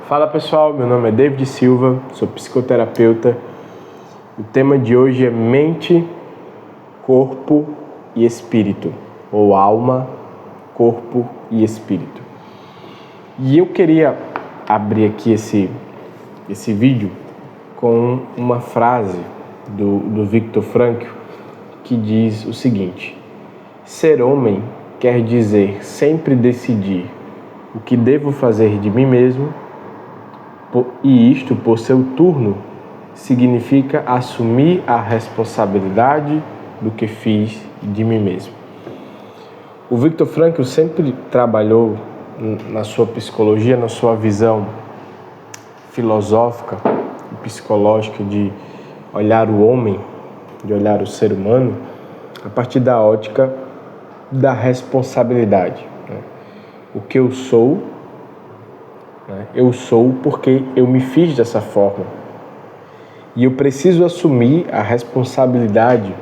Fala pessoal, meu nome é David Silva, sou psicoterapeuta. O tema de hoje é mente, corpo e espírito, ou alma, corpo e espírito. E eu queria abrir aqui esse vídeo com uma frase do Viktor Frankl que diz o seguinte: ser homem quer dizer sempre decidir o que devo fazer de mim mesmo, e isto, por seu turno, significa assumir a responsabilidade do que fiz de mim mesmo. O Viktor Frankl sempre trabalhou na sua psicologia, na sua visão filosófica e psicológica de olhar o homem, de olhar o ser humano, a partir da ótica da responsabilidade. O que eu sou porque eu me fiz dessa forma. E eu preciso assumir a responsabilidade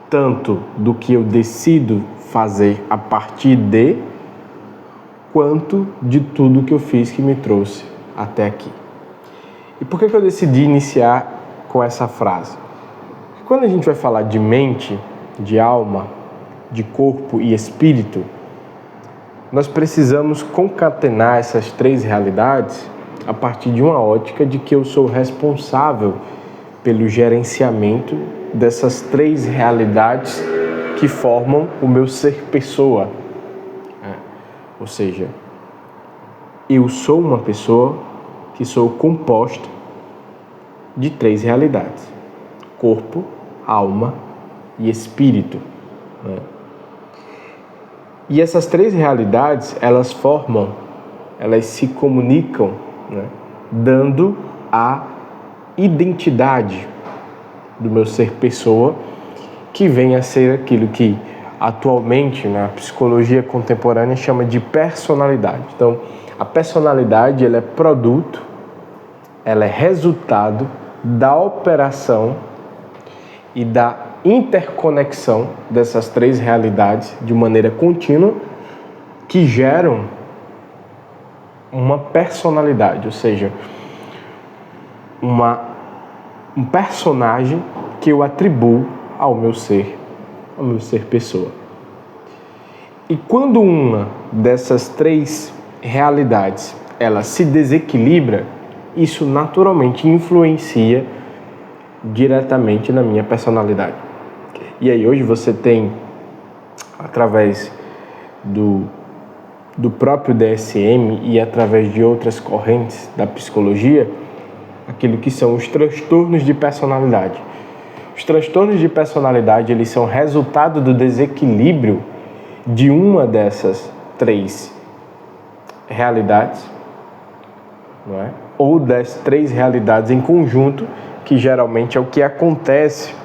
tanto do que eu decido fazer a partir de, quanto de tudo que eu fiz que me trouxe até aqui. E por que eu decidi iniciar com essa frase? Porque quando a gente vai falar de mente, de alma, de corpo e espírito, nós precisamos concatenar essas três realidades a partir de uma ótica de que eu sou responsável pelo gerenciamento dessas três realidades que formam o meu ser pessoa. Ou seja, eu sou uma pessoa que sou composta de três realidades: corpo, alma e espírito. E essas três realidades, elas se comunicam, dando a identidade do meu ser pessoa, que vem a ser aquilo que atualmente na psicologia contemporânea chama de personalidade. Então, a personalidade, ela é produto, ela é resultado da operação e da interconexão dessas três realidades de maneira contínua, que geram uma personalidade, ou seja, um personagem que eu atribuo ao meu ser pessoa. E quando uma dessas três realidades ela se desequilibra, isso naturalmente influencia diretamente na minha personalidade. E aí hoje você tem, através do próprio DSM e através de outras correntes da psicologia, aquilo que são os transtornos de personalidade. Os transtornos de personalidade, eles são resultado do desequilíbrio de uma dessas três realidades, não é? Ou das três realidades em conjunto, que geralmente é o que acontece,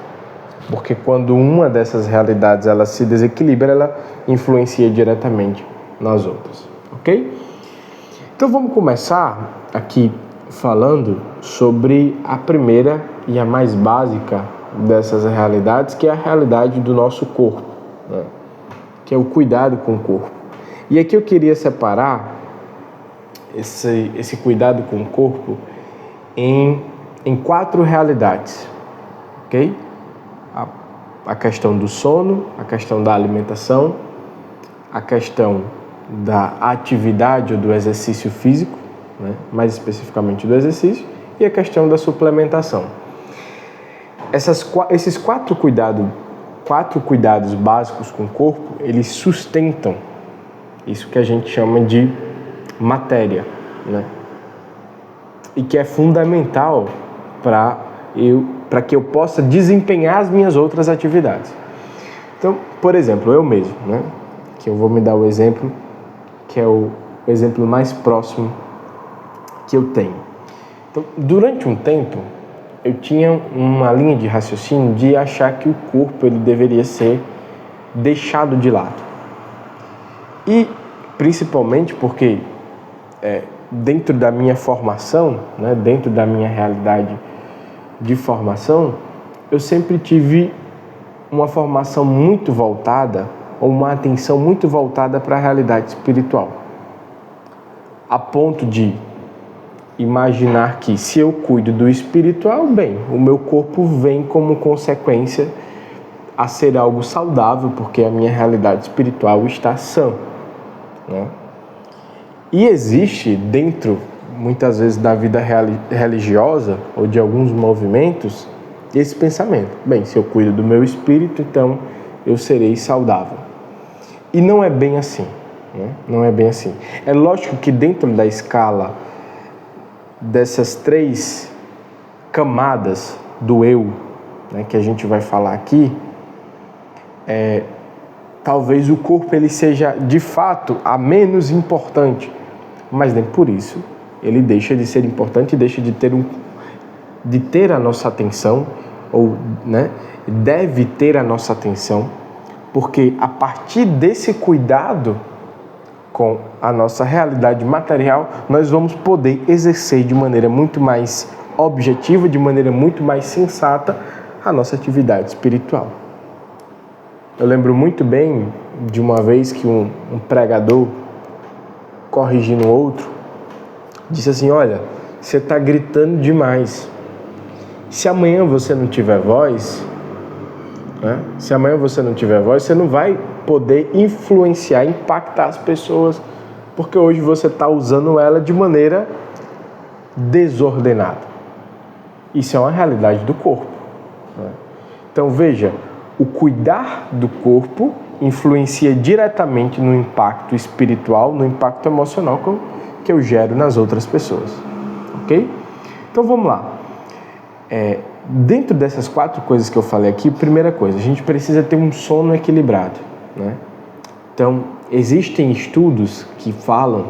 porque quando uma dessas realidades ela se desequilibra, ela influencia diretamente nas outras, ok? Então vamos começar aqui falando sobre a primeira e a mais básica dessas realidades, que é a realidade do nosso corpo, que é o cuidado com o corpo. E aqui eu queria separar esse cuidado com o corpo em quatro realidades, ok? A questão do sono, a questão da alimentação, a questão da atividade ou do exercício físico, mais especificamente do exercício, e a questão da suplementação. Esses quatro cuidados básicos com o corpo, eles sustentam isso que a gente chama de matéria, e que é fundamental para que eu possa desempenhar as minhas outras atividades. Então, por exemplo, eu mesmo, que eu vou me dar o exemplo, que é o exemplo mais próximo que eu tenho. Então, durante um tempo, eu tinha uma linha de raciocínio de achar que o corpo ele deveria ser deixado de lado. E, principalmente porque, dentro da minha formação, dentro da minha realidade de formação, eu sempre tive uma formação muito voltada, ou uma atenção muito voltada para a realidade espiritual. a ponto de imaginar que se eu cuido do espiritual, bem, o meu corpo vem como consequência a ser algo saudável, porque a minha realidade espiritual está sã, né? E existe dentro, muitas vezes, da vida religiosa ou de alguns movimentos, esse pensamento. Bem, se eu cuido do meu espírito, então eu serei saudável. E não é bem assim, né? Não é bem assim. É lógico que dentro da escala dessas 3 camadas do eu, né, que a gente vai falar aqui, talvez o corpo ele seja de fato a menos importante, mas nem por isso ele deixa de ser importante e deixa de ter a nossa atenção, ou, né, deve ter a nossa atenção, porque a partir desse cuidado com a nossa realidade material, nós vamos poder exercer de maneira muito mais objetiva, de maneira muito mais sensata, a nossa atividade espiritual. Eu lembro muito bem de uma vez que um pregador, corrigindo outro, disse assim: olha, você está gritando demais. Se amanhã você não tiver voz, né? Se amanhã você não tiver voz, você não vai poder influenciar, impactar as pessoas, porque hoje você está usando ela de maneira desordenada. Isso é uma realidade do corpo, né? Então veja, o cuidar do corpo influencia diretamente no impacto espiritual, no impacto emocional que eu gero nas outras pessoas, ok? Então vamos lá. Dentro dessas 4 coisas que eu falei aqui, primeira coisa, a gente precisa ter um sono equilibrado, né? Então, existem estudos que falam,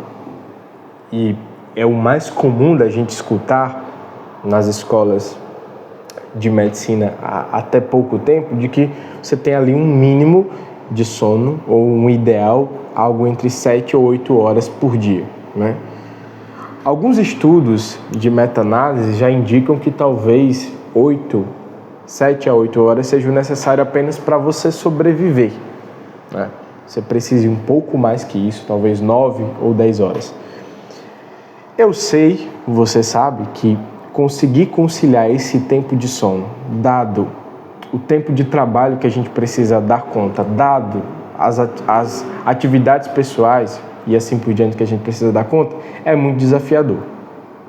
e é o mais comum da gente escutar nas escolas de medicina até pouco tempo, de que você tem ali um mínimo de sono, ou um ideal, algo entre 7 ou 8 horas por dia, né? Alguns estudos de meta-análise já indicam que talvez 7 a 8 horas seja necessário apenas para você sobreviver, né? Você precisa um pouco mais que isso, talvez 9 ou 10 horas. Eu sei, você sabe, que conseguir conciliar esse tempo de sono, dado o tempo de trabalho que a gente precisa dar conta, dado as atividades pessoais e assim por diante que a gente precisa dar conta, é muito desafiador,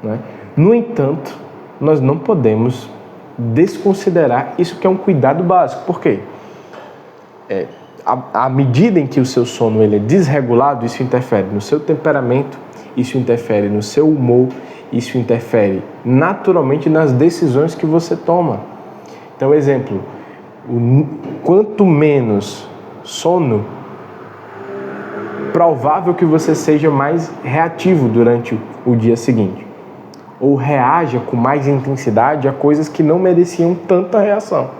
né? No entanto, nós não podemos desconsiderar isso, que é um cuidado básico. Por quê? À medida em que o seu sono ele é desregulado, isso interfere no seu temperamento, isso interfere no seu humor, isso interfere naturalmente nas decisões que você toma. Então, exemplo, quanto menos sono, provável que você seja mais reativo durante o dia seguinte, ou reaja com mais intensidade a coisas que não mereciam tanta reação,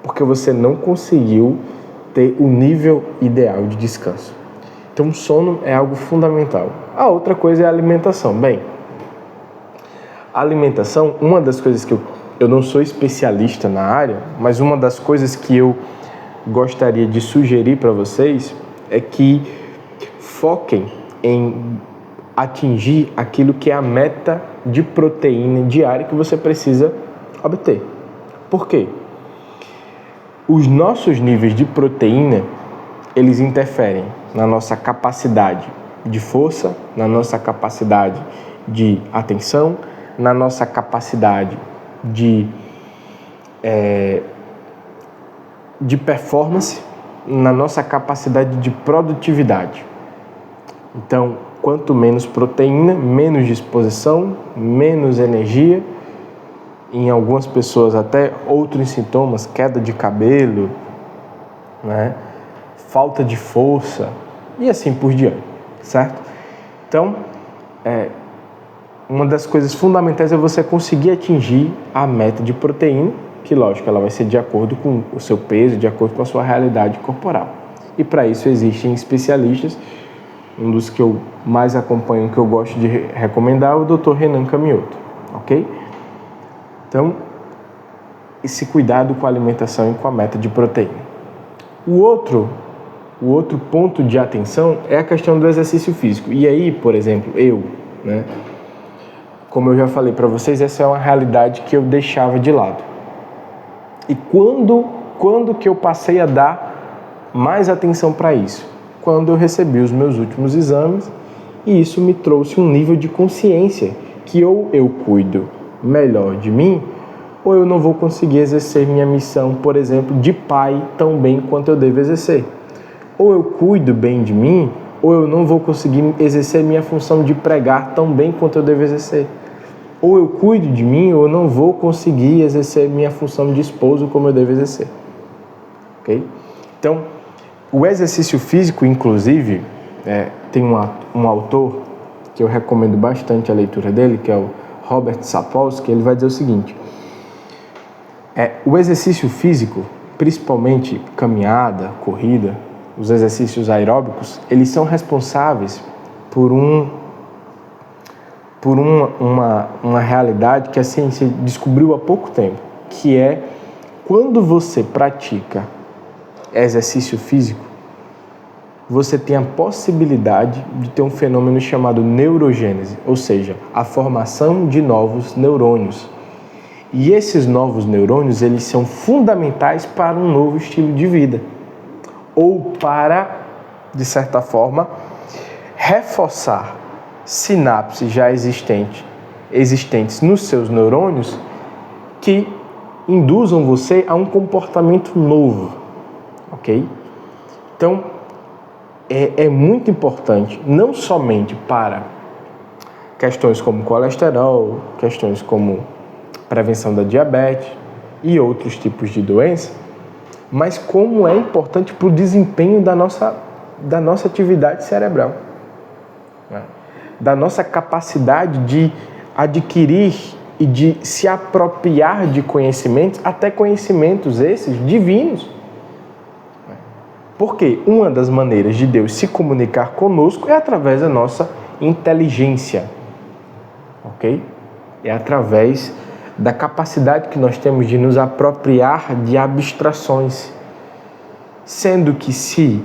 porque você não conseguiu ter o nível ideal de descanso. Então, o sono é algo fundamental. A outra coisa é a alimentação. Bem, a alimentação, uma das coisas que eu não sou especialista na área, mas uma das coisas que eu gostaria de sugerir para vocês é que foquem em atingir aquilo que é a meta de proteína diária que você precisa obter. Por quê? Os nossos níveis de proteína, eles interferem na nossa capacidade de força, na nossa capacidade de atenção, na nossa capacidade de performance, na nossa capacidade de produtividade. Então, quanto menos proteína, menos disposição, menos energia, em algumas pessoas até outros sintomas, queda de cabelo, né? Falta de força e assim por diante, certo? Então, uma das coisas fundamentais é você conseguir atingir a meta de proteína, que lógico, ela vai ser de acordo com o seu peso, de acordo com a sua realidade corporal. E para isso existem especialistas. Um dos que eu mais acompanho, que eu gosto de recomendar, é o Dr. Renan Camioto, ok? Então, esse cuidado com a alimentação e com a meta de proteína. O o outro ponto de atenção é a questão do exercício físico. E aí, por exemplo, né? Como eu já falei para vocês, essa é uma realidade que eu deixava de lado. E quando que eu passei a dar mais atenção para isso? Quando eu recebi os meus últimos exames, e isso me trouxe um nível de consciência que ou eu cuido melhor de mim, ou eu não vou conseguir exercer minha missão, por exemplo, de pai tão bem quanto eu devo exercer. Ou eu cuido bem de mim, ou eu não vou conseguir exercer minha função de pregar tão bem quanto eu devo exercer. Ou eu cuido de mim, ou eu não vou conseguir exercer minha função de esposo como eu devo exercer. Ok? Então, o exercício físico, inclusive, tem um autor que eu recomendo bastante a leitura dele, que é o Robert Sapolsky. Ele vai dizer o seguinte: o exercício físico, principalmente caminhada, corrida, os exercícios aeróbicos, eles são responsáveis por uma realidade que a ciência descobriu há pouco tempo, que é quando você pratica exercício físico, você tem a possibilidade de ter um fenômeno chamado neurogênese, ou seja, a formação de novos neurônios. E esses novos neurônios, eles são fundamentais para um novo estilo de vida, ou para, de certa forma, reforçar sinapses já existentes nos seus neurônios que induzam você a um comportamento novo, ok? Então, é muito importante, não somente para questões como colesterol, questões como prevenção da diabetes e outros tipos de doença, mas como é importante para o desempenho da nossa atividade cerebral, né? Da nossa capacidade de adquirir e de se apropriar de conhecimentos, até conhecimentos esses divinos. Porque uma das maneiras de Deus se comunicar conosco é através da nossa inteligência, ok? É através da capacidade que nós temos de nos apropriar de abstrações. Sendo que se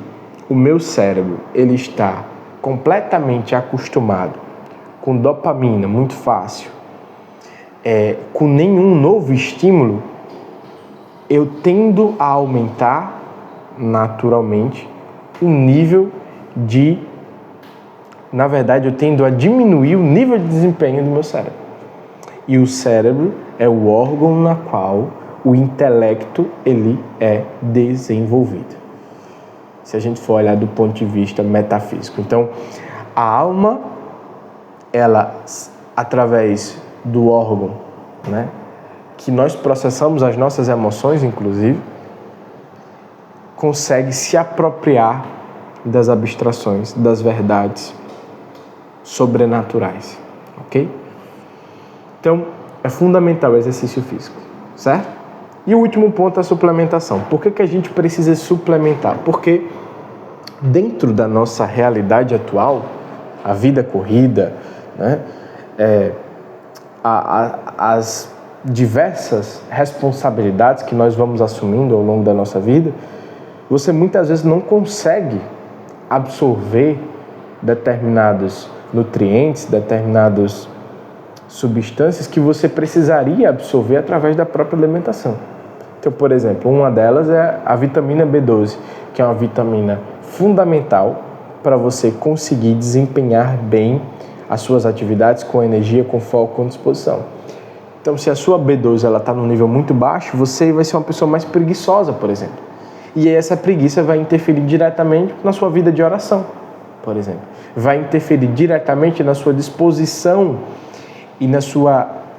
o meu cérebro ele está completamente acostumado com dopamina muito fácil, com nenhum novo estímulo, eu tendo a aumentar naturalmente o nível de... Na verdade, eu tendo a diminuir o nível de desempenho do meu cérebro. E o cérebro é o órgão na qual o intelecto ele é desenvolvido, se a gente for olhar do ponto de vista metafísico. Então, a alma, ela, através do órgão, né, que nós processamos as nossas emoções, inclusive, consegue se apropriar das abstrações, das verdades sobrenaturais, ok? Então, é fundamental o exercício físico, certo? E o último ponto é a suplementação. Por que a gente precisa suplementar? Porque dentro da nossa realidade atual, a vida corrida, né, as diversas responsabilidades que nós vamos assumindo ao longo da nossa vida, você muitas vezes não consegue absorver determinados nutrientes, determinadas substâncias que você precisaria absorver através da própria alimentação. Então, por exemplo, uma delas é a vitamina B12, que é uma vitamina fundamental para você conseguir desempenhar bem as suas atividades com energia, com foco, com disposição. Então, se a sua B12 está num nível muito baixo, você vai ser uma pessoa mais preguiçosa, por exemplo. E aí essa preguiça vai interferir diretamente na sua vida de oração, por exemplo. Vai interferir diretamente na sua disposição e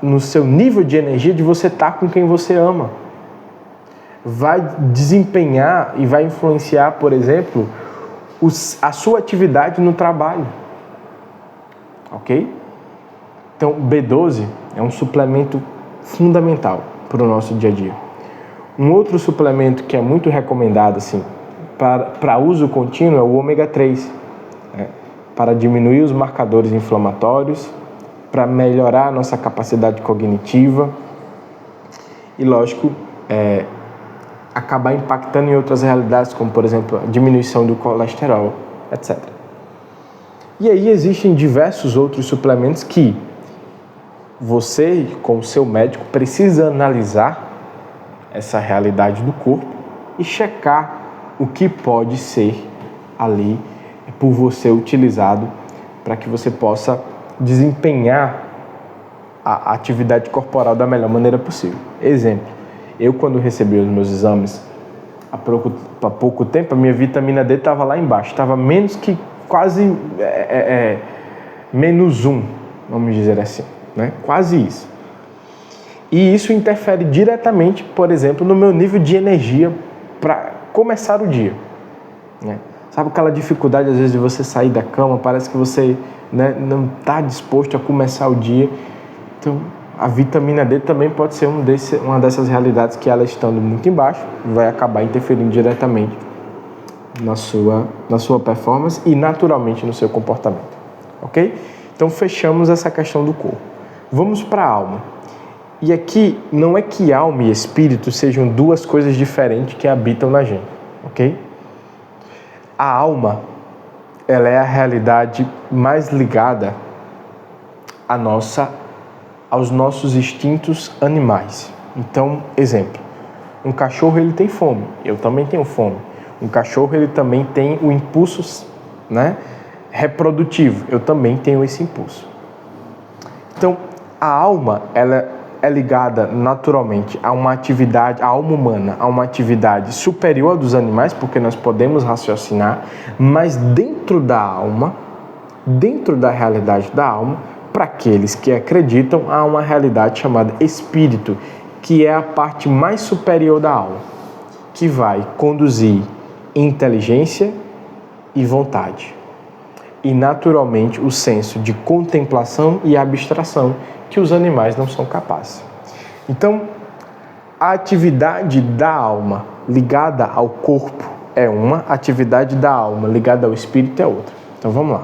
no seu nível de energia de você estar com quem você ama. Vai desempenhar e vai influenciar, por exemplo, a sua atividade no trabalho. Ok? Então, B12 é um suplemento fundamental para o nosso dia a dia. Um outro suplemento que é muito recomendado assim, para uso contínuo é o ômega 3, né? Para diminuir os marcadores inflamatórios, para melhorar a nossa capacidade cognitiva e, lógico, acabar impactando em outras realidades, como, por exemplo, a diminuição do colesterol, etc. E aí existem diversos outros suplementos que você, com o seu médico, precisa analisar essa realidade do corpo e checar o que pode ser ali por você utilizado para que você possa desempenhar a atividade corporal da melhor maneira possível. Exemplo, eu quando recebi os meus exames há pouco tempo, a minha vitamina D estava lá embaixo, estava menos que quase -1, vamos dizer assim, né? Quase isso. E isso interfere diretamente, por exemplo, no meu nível de energia para começar o dia, né? Sabe aquela dificuldade às vezes de você sair da cama, parece que você, né, não está disposto a começar o dia. Então, a vitamina D também pode ser uma dessas realidades que ela estando muito embaixo, vai acabar interferindo diretamente na sua performance e naturalmente no seu comportamento, ok? Então, fechamos essa questão do corpo. Vamos para a alma. E aqui, não é que alma e espírito sejam duas coisas diferentes que habitam na gente, ok? A alma, ela é a realidade mais ligada aos nossos instintos animais. Então, exemplo, um cachorro ele tem fome, eu também tenho fome. Um cachorro ele também tem o impulso, né, reprodutivo, eu também tenho esse impulso. Então, a alma, ela é ligada naturalmente a uma atividade, a alma humana, a uma atividade superior dos animais, porque nós podemos raciocinar, mas dentro da alma, dentro da realidade da alma, para aqueles que acreditam, há uma realidade chamada espírito, que é a parte mais superior da alma, que vai conduzir inteligência e vontade. E naturalmente o senso de contemplação e abstração que os animais não são capazes. Então, a atividade da alma ligada ao corpo é uma, a atividade da alma ligada ao espírito é outra. Então vamos lá.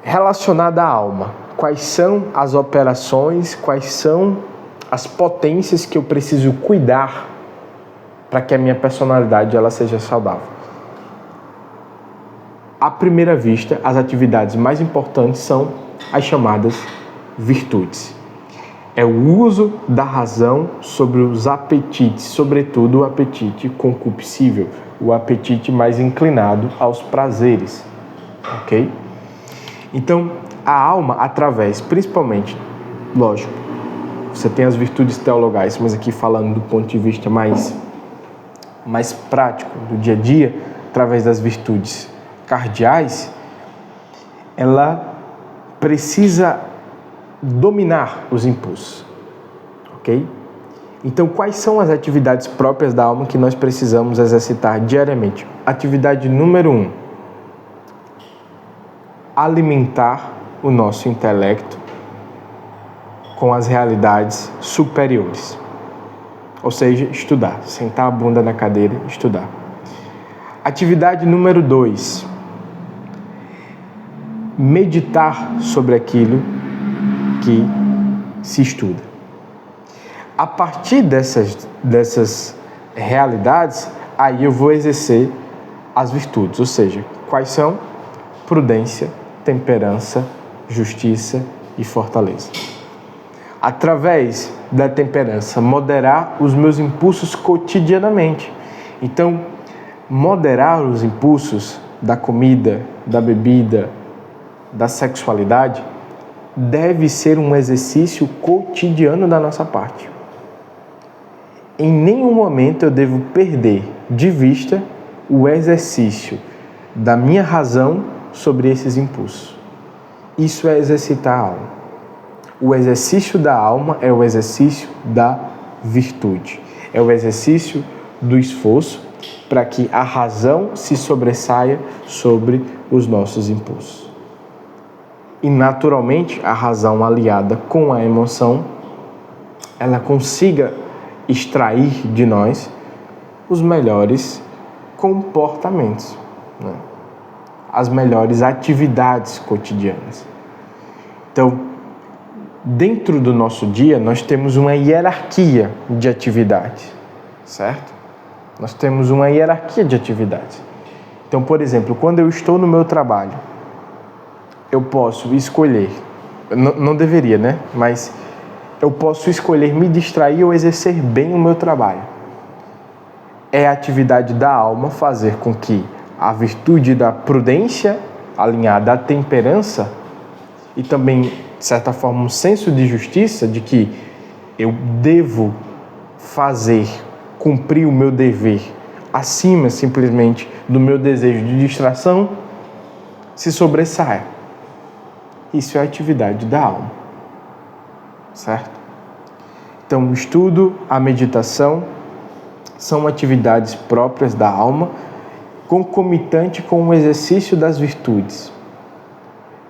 Relacionada à alma, quais são as operações, quais são as potências que eu preciso cuidar para que a minha personalidade ela seja saudável? À primeira vista, as atividades mais importantes são as chamadas virtudes. É o uso da razão sobre os apetites, sobretudo o apetite concupiscível, o apetite mais inclinado aos prazeres, ok? Então, a alma, através, principalmente, lógico, você tem as virtudes teologais, mas aqui falando do ponto de vista mais prático, do dia a dia, através das virtudes cardeais, ela precisa dominar os impulsos, ok? Então, quais são as atividades próprias da alma que nós precisamos exercitar diariamente? Atividade número 1, alimentar o nosso intelecto com as realidades superiores. Ou seja, estudar, sentar a bunda na cadeira e estudar. Atividade número 2, meditar sobre aquilo que se estuda. A partir dessas realidades, aí eu vou exercer as virtudes, ou seja, quais são? Prudência, temperança, justiça e fortaleza. Através da temperança, moderar os meus impulsos cotidianamente. Então, moderar os impulsos da comida, da bebida, da sexualidade, deve ser um exercício cotidiano da nossa parte. Em nenhum momento eu devo perder de vista o exercício da minha razão sobre esses impulsos. Isso é exercitar a alma. O exercício da alma é o exercício da virtude. É o exercício do esforço para que a razão se sobressaia sobre os nossos impulsos. E naturalmente a razão aliada com a emoção, ela consiga extrair de nós os melhores comportamentos, né? As melhores atividades cotidianas. Então, dentro do nosso dia, nós temos uma hierarquia de atividades. certo? Nós temos uma hierarquia de atividades. Então, por exemplo, quando eu estou no meu trabalho, eu posso escolher, não deveria, né? Mas eu posso escolher me distrair ou exercer bem o meu trabalho. É a atividade da alma fazer com que a virtude da prudência, alinhada à temperança, e também, de certa forma, um senso de justiça, de que eu devo cumprir o meu dever acima simplesmente do meu desejo de distração, se sobressaia. Isso é a atividade da alma, certo? Então, o estudo, a meditação são atividades próprias da alma, concomitante com o exercício das virtudes,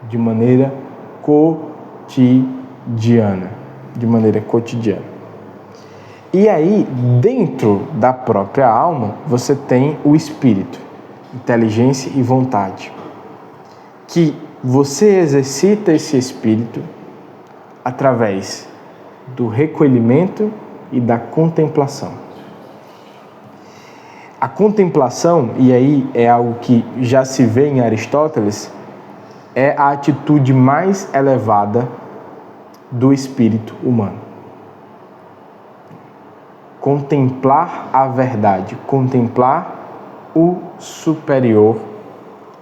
de maneira cotidiana. E aí, dentro da própria alma, você tem o espírito, inteligência e vontade, que você exercita esse espírito através do recolhimento e da contemplação. A contemplação, e aí é algo que já se vê em Aristóteles, é a atitude mais elevada do espírito humano. Contemplar a verdade, contemplar o superior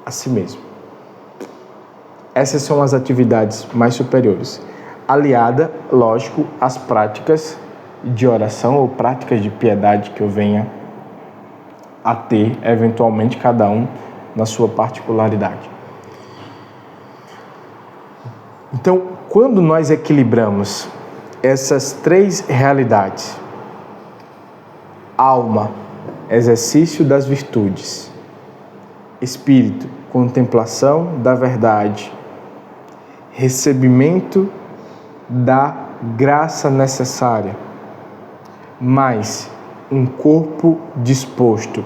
a si mesmo. Essas são as atividades mais superiores, aliada, lógico, às práticas de oração ou práticas de piedade que eu venha a ter, eventualmente, cada um na sua particularidade. Então, quando nós equilibramos essas três realidades, alma, exercício das virtudes, espírito, contemplação da verdade, recebimento da graça necessária, mais um corpo disposto,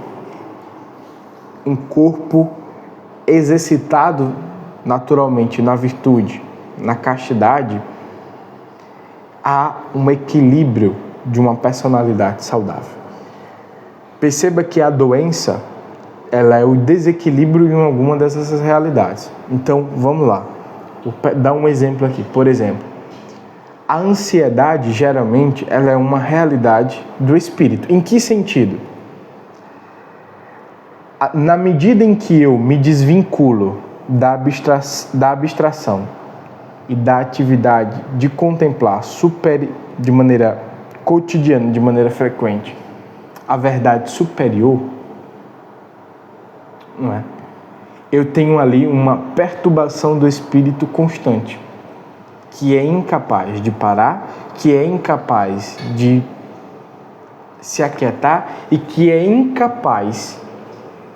um corpo exercitado naturalmente na virtude, na castidade, há um equilíbrio de uma personalidade saudável. Perceba que a doença, ela é o desequilíbrio em alguma dessas realidades. Então, vamos lá. Vou dar um exemplo aqui. Por exemplo, a ansiedade, geralmente, ela é uma realidade do espírito. Em que sentido? Na medida em que eu me desvinculo da abstração e da atividade de contemplar de maneira cotidiana, de maneira frequente, a verdade superior, não é? Eu tenho ali uma perturbação do espírito constante, que é incapaz de parar, que é incapaz de se aquietar e que é incapaz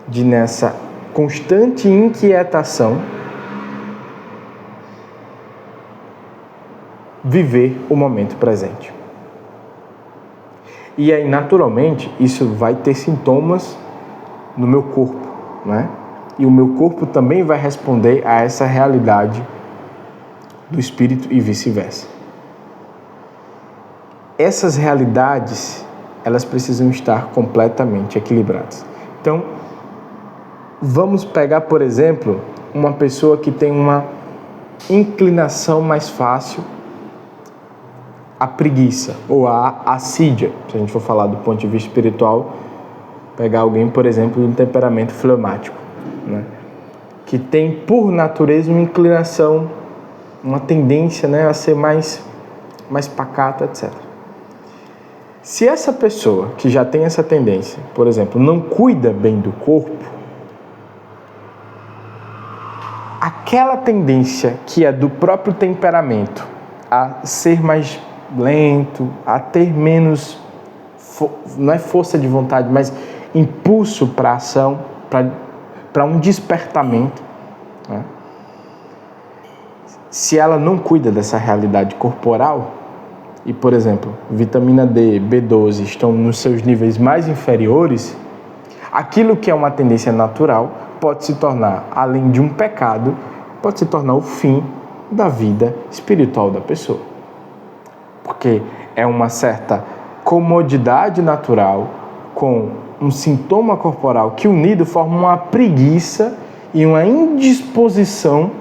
de, nessa constante inquietação, viver o momento presente. E aí, naturalmente, isso vai ter sintomas no meu corpo, né? E o meu corpo também vai responder a essa realidade do espírito e vice-versa. Essas realidades, elas precisam estar completamente equilibradas. Então, vamos pegar, por exemplo, uma pessoa que tem uma inclinação mais fácil à preguiça ou à assídia. Se a gente for falar do ponto de vista espiritual, pegar alguém, por exemplo, de um temperamento fleumático, né? Que tem, por natureza, uma inclinação, uma tendência, né, a ser mais pacata, etc. Se essa pessoa que já tem essa tendência, por exemplo, não cuida bem do corpo, aquela tendência que é do próprio temperamento a ser mais lento, a ter menos, não é força de vontade, mas impulso para ação, para um despertamento, né? Se ela não cuida dessa realidade corporal, e, por exemplo, vitamina D, B12 estão nos seus níveis mais inferiores, aquilo que é uma tendência natural pode se tornar, além de um pecado, pode se tornar o fim da vida espiritual da pessoa. Porque é uma certa comodidade natural, com um sintoma corporal que unido forma uma preguiça e uma indisposição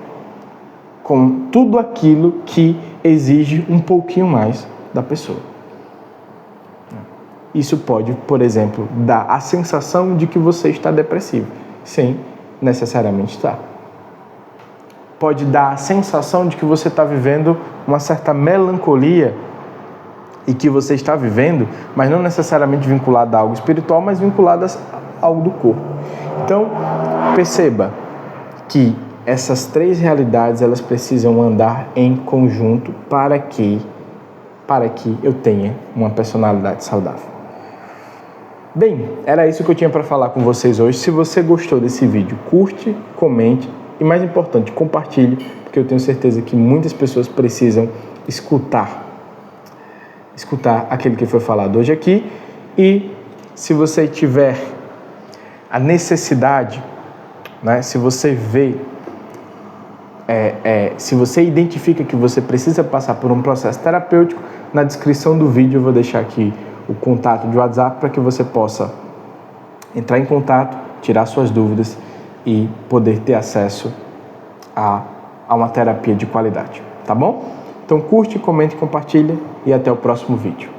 com tudo aquilo que exige um pouquinho mais da pessoa. Isso pode, por exemplo, dar a sensação de que você está depressivo, sem necessariamente estar. Pode dar a sensação de que você está vivendo uma certa melancolia e que você está vivendo, mas não necessariamente vinculada a algo espiritual, mas vinculada a algo do corpo. Então, perceba que essas três realidades, elas precisam andar em conjunto para que eu tenha uma personalidade saudável. Bem, era isso que eu tinha para falar com vocês hoje. Se você gostou desse vídeo, curte, comente e, mais importante, compartilhe, porque eu tenho certeza que muitas pessoas precisam escutar aquilo que foi falado hoje aqui. E se você tiver a necessidade, né, se você vê, se você identifica que você precisa passar por um processo terapêutico, na descrição do vídeo eu vou deixar aqui o contato de WhatsApp para que você possa entrar em contato, tirar suas dúvidas e poder ter acesso a uma terapia de qualidade, tá bom? Então curte, comente, compartilha e até o próximo vídeo.